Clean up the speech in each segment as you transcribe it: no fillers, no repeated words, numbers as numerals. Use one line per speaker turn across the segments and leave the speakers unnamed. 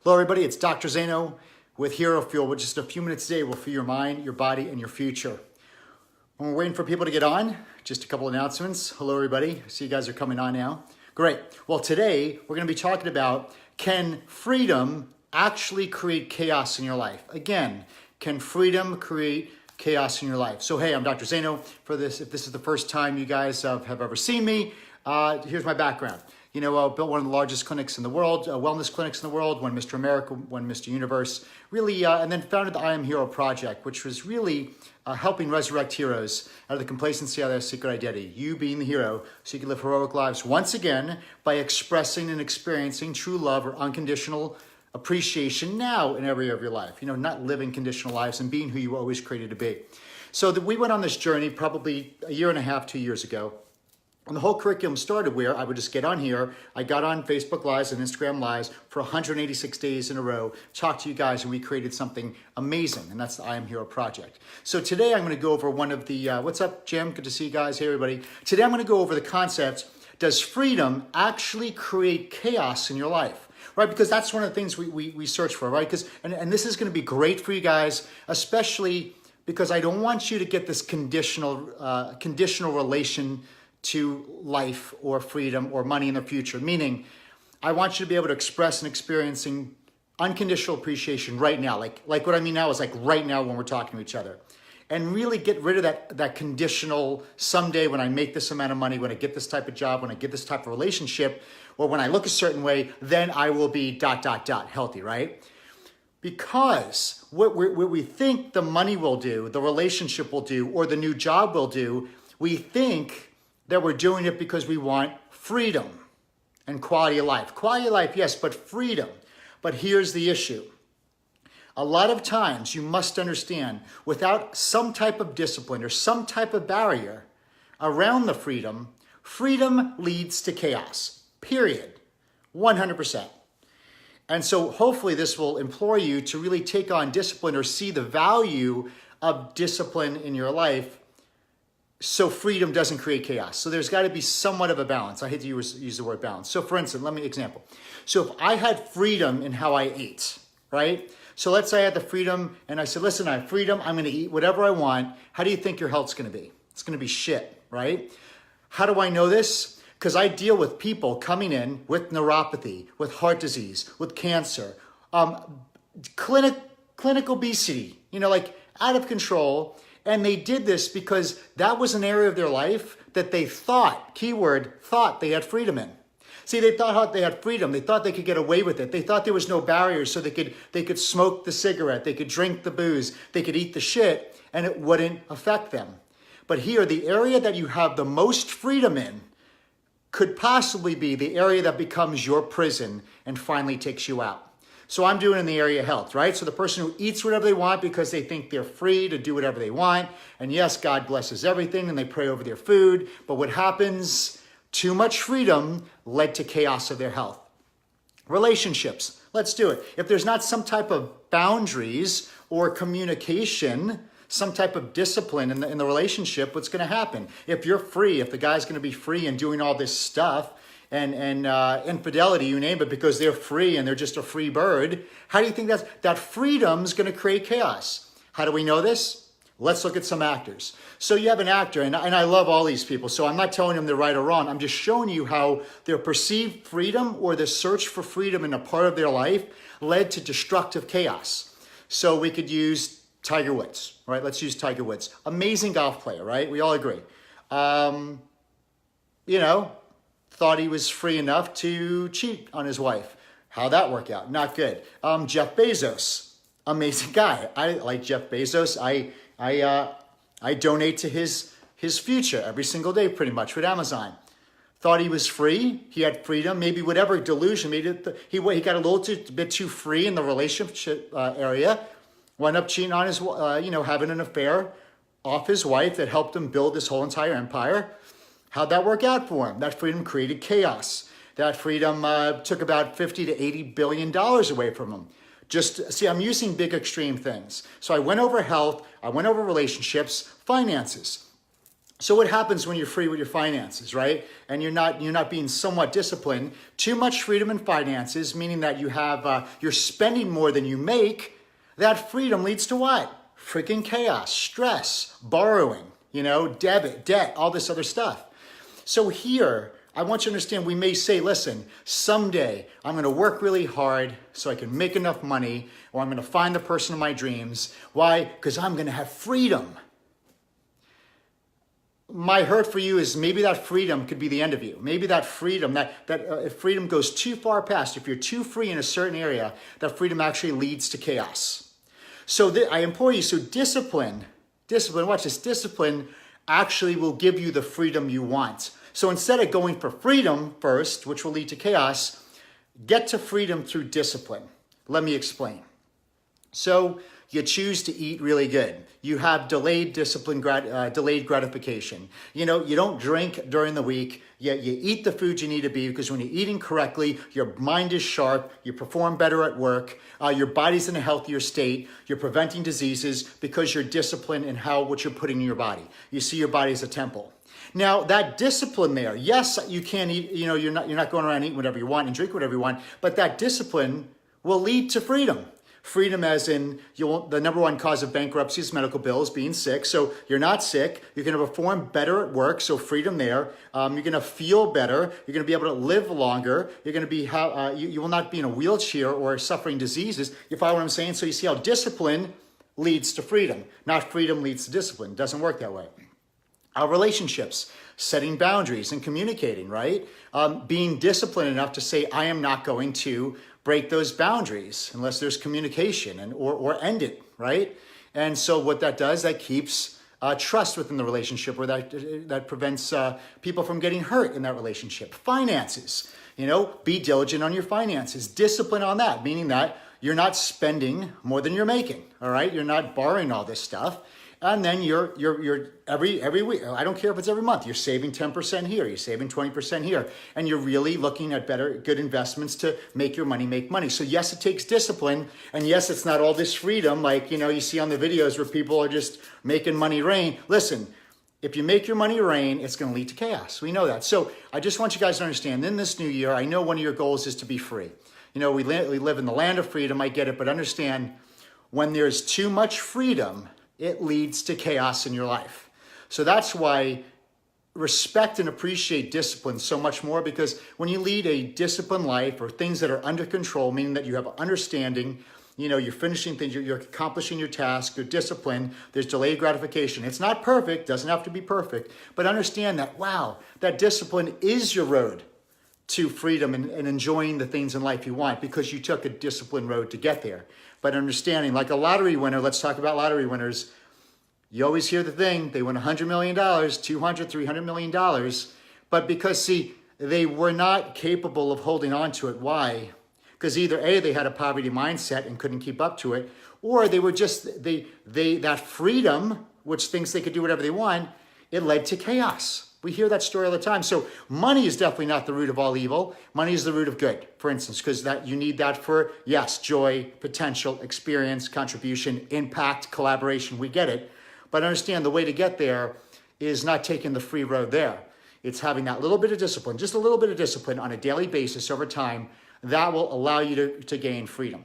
Hello everybody, it's Dr. Zaino with Hero Fuel. With just a few minutes today, we'll fuel your mind, your body, and your future. When we're waiting for people to get on, just a couple announcements. Hello everybody, I see you guys are coming on now. Great. Well, today we're going to be talking about, can freedom actually create chaos in your life? Again, can freedom create chaos in your life? So hey, I'm Dr. Zaino. For this, if this is the first time you guys have ever seen me, here's my background. You know, I built one of the largest clinics in the world, wellness clinics in the world, won Mr. America, won Mr. Universe, really, and then founded the IAmHeroProject, which was really helping resurrect heroes out of the complacency of their secret identity. You being the hero, so you can live heroic lives once again by expressing and experiencing true love or unconditional appreciation now in every area of your life. You know, not living conditional lives and being who you were always created to be. So we went on this journey probably a year and a half, 2 years ago. And the whole curriculum started where I would just get on here. I got on Facebook Lives and Instagram Lives for 186 days in a row, talk to you guys, and we created something amazing, and that's the IAmHeroProject. So today I'm going to go over one of the, what's up, Jim? Good to see you guys. Hey, everybody. Today I'm going to go over the concept, does freedom actually create chaos in your life? Right, because that's one of the things we search for, right? Because and this is going to be great for you guys, especially because I don't want you to get this conditional relation to life or freedom or money in the future. Meaning, I want you to be able to express and experiencing unconditional appreciation right now. Like what I mean now is like right now when we're talking to each other. And really get rid of that conditional, someday when I make this amount of money, when I get this type of job, when I get this type of relationship, or when I look a certain way, then I will be ... healthy, right? Because what we think the money will do, the relationship will do, or the new job will do, we think that we're doing it because we want freedom and quality of life. Quality of life, yes, but freedom. But here's the issue. A lot of times you must understand, without some type of discipline or some type of barrier around the freedom, freedom leads to chaos, period, 100%. And so hopefully this will implore you to really take on discipline or see the value of discipline in your life, so freedom doesn't create chaos. So there's got to be somewhat of a balance. I hate to use the word balance. So for instance, let me example. So if I had freedom in how I ate, right? So let's say I had the freedom and I said, listen, I have freedom. I'm going to eat whatever I want. How do you think your health's going to be? It's going to be shit, right? How do I know this? Because I deal with people coming in with neuropathy, with heart disease, with cancer, clinical obesity, you know, like out of control. And they did this because that was an area of their life that they thought, keyword, thought they had freedom in. See, they thought they had freedom. They thought they could get away with it. They thought there was no barriers, so they could smoke the cigarette, they could drink the booze, they could eat the shit, and it wouldn't affect them. But here, the area that you have the most freedom in could possibly be the area that becomes your prison and finally takes you out. So I'm doing in the area of health, right? So the person who eats whatever they want because they think they're free to do whatever they want. And yes, God blesses everything and they pray over their food. But what happens, too much freedom led to chaos of their health. Relationships, let's do it. If there's not some type of boundaries or communication, some type of discipline in the relationship, what's gonna happen? If you're free, if the guy's gonna be free and doing all this stuff, and infidelity, you name it, because they're free and they're just a free bird. How do you think that freedom's going to create chaos? How do we know this? Let's look at some actors. So you have an actor, and I love all these people, so I'm not telling them they're right or wrong. I'm just showing you how their perceived freedom or the search for freedom in a part of their life led to destructive chaos. So we could use Tiger Woods, right? Let's use Tiger Woods. Amazing golf player, right? We all agree. You know, thought he was free enough to cheat on his wife. How'd that work out? Not good. Jeff Bezos, amazing guy. I like Jeff Bezos. I donate to his future every single day, pretty much, with Amazon. Thought he was free. He had freedom. Maybe whatever delusion. Maybe he got a little bit too free in the relationship area. Wound up cheating on his, having an affair off his wife that helped him build this whole entire empire. How'd that work out for him? That freedom created chaos. That freedom took about $50 to $80 billion away from him. Just see, I'm using big extreme things. So I went over health, I went over relationships, finances. So what happens when you're free with your finances, right? And you're not being somewhat disciplined? Too much freedom in finances, meaning that you're spending more than you make. That freedom leads to what? Freaking chaos, stress, borrowing, debit, debt, all this other stuff. So here, I want you to understand, we may say, listen, someday I'm going to work really hard so I can make enough money, or I'm going to find the person of my dreams. Why? Because I'm going to have freedom. My hurt for you is maybe that freedom could be the end of you. Maybe that freedom, if freedom goes too far past, if you're too free in a certain area, that freedom actually leads to chaos. So I implore you, so discipline, watch this, discipline actually will give you the freedom you want. So instead of going for freedom first, which will lead to chaos, get to freedom through discipline. Let me explain. So you choose to eat really good. You have delayed gratification. You don't drink during the week. You eat the food you need to be, because when you're eating correctly, your mind is sharp, you perform better at work, your body's in a healthier state, you're preventing diseases because you're disciplined in what you're putting in your body. You see your body as a temple. Now, that discipline there, yes, you can't eat, you're not going around eating whatever you want and drink whatever you want, but that discipline will lead to freedom. Freedom as in, the number one cause of bankruptcy is medical bills, being sick. So you're not sick. You're going to perform better at work. So freedom there. You're going to feel better. You're going to be able to live longer. You're going to be, you will not be in a wheelchair or suffering diseases. You follow what I'm saying? So you see how discipline leads to freedom, not freedom leads to discipline. It doesn't work that way. Our relationships, setting boundaries and communicating, right? Being disciplined enough to say, I am not going to break those boundaries unless there's communication or end it, right? And so what that does, that keeps trust within the relationship, or that prevents people from getting hurt in that relationship. Finances, be diligent on your finances. Discipline on that, meaning that you're not spending more than you're making, all right? You're not borrowing all this stuff. And then you're every week, I don't care if it's every month, you're saving 10% here, you're saving 20% here, and you're really looking at good investments to make your money make money. So yes, it takes discipline, and yes, it's not all this freedom like, you see on the videos where people are just making money rain. Listen, if you make your money rain, it's going to lead to chaos. We know that. So I just want you guys to understand, in this new year, I know one of your goals is to be free. We live in the land of freedom, I get it, but understand, when there's too much freedom, it leads to chaos in your life. So that's why respect and appreciate discipline so much more, because when you lead a disciplined life, or things that are under control, meaning that you have understanding, you're finishing things, you're accomplishing your task, you're disciplined, there's delayed gratification. It's not perfect, doesn't have to be perfect, but understand that, wow, that discipline is your road to freedom and enjoying the things in life you want, because you took a disciplined road to get there. But understanding, like a lottery winner, let's talk about lottery winners. You always hear the thing, they win $100 million, $200, $300 million. But because, they were not capable of holding on to it. Why? Because either A, they had a poverty mindset and couldn't keep up to it, or they were just, that freedom, which thinks they could do whatever they want, it led to chaos. We hear that story all the time. So money is definitely not the root of all evil. Money is the root of good, for instance, because you need that for, yes, joy, potential, experience, contribution, impact, collaboration. We get it. But understand, the way to get there is not taking the free road there. It's having that little bit of discipline, just a little bit of discipline on a daily basis over time. That will allow you to gain freedom.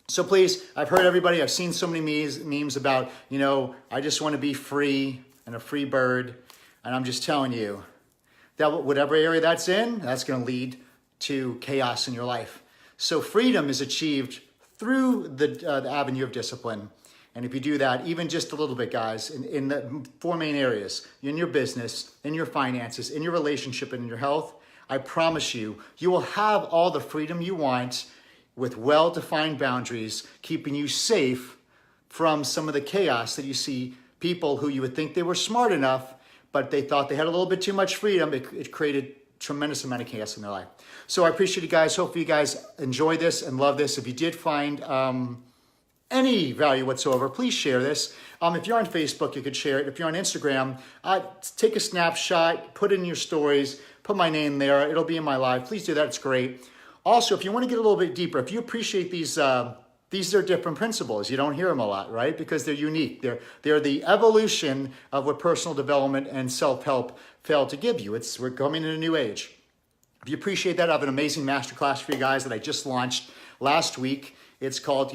So please, I've heard everybody, I've seen so many memes about, I just want to be free and a free bird. And I'm just telling you that whatever area that's in, that's going to lead to chaos in your life. So freedom is achieved through the avenue of discipline. And if you do that, even just a little bit, guys, in the four main areas, in your business, in your finances, in your relationship, and in your health, I promise you, you will have all the freedom you want with well-defined boundaries, keeping you safe from some of the chaos that you see. People who you would think they were smart enough, but they thought they had a little bit too much freedom. It created tremendous amount of chaos in their life. So I appreciate you guys. Hopefully you guys enjoy this and love this. If you did find any value whatsoever, please share this. If you're on Facebook, you could share it. If you're on Instagram, take a snapshot, put it in your stories, put my name there. It'll be in my live. Please do that. It's great. Also, if you want to get a little bit deeper, if you appreciate these these are different principles. You don't hear them a lot, right? Because they're unique. They're the evolution of what personal development and self-help failed to give you. We're coming in a new age. If you appreciate that, I have an amazing masterclass for you guys that I just launched last week. It's called,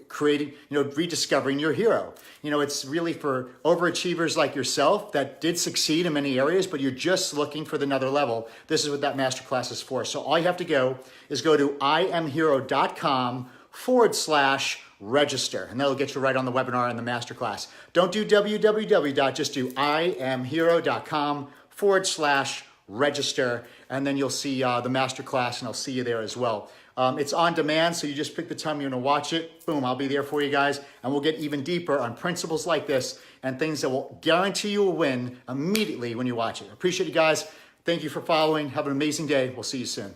creating, rediscovering your hero. It's really for overachievers like yourself that did succeed in many areas, but you're just looking for the another level. This is what that masterclass is for. So all you have to go to IAmHero.com/register, and that'll get you right on the webinar and the masterclass. Don't do www. Just do IAmHero.com/register, and then you'll see the masterclass, and I'll see you there as well. It's on demand, so you just pick the time you're gonna watch it. Boom, I'll be there for you guys, and we'll get even deeper on principles like this and things that will guarantee you a win immediately when you watch it. Appreciate you guys. Thank you for following. Have an amazing day. We'll see you soon.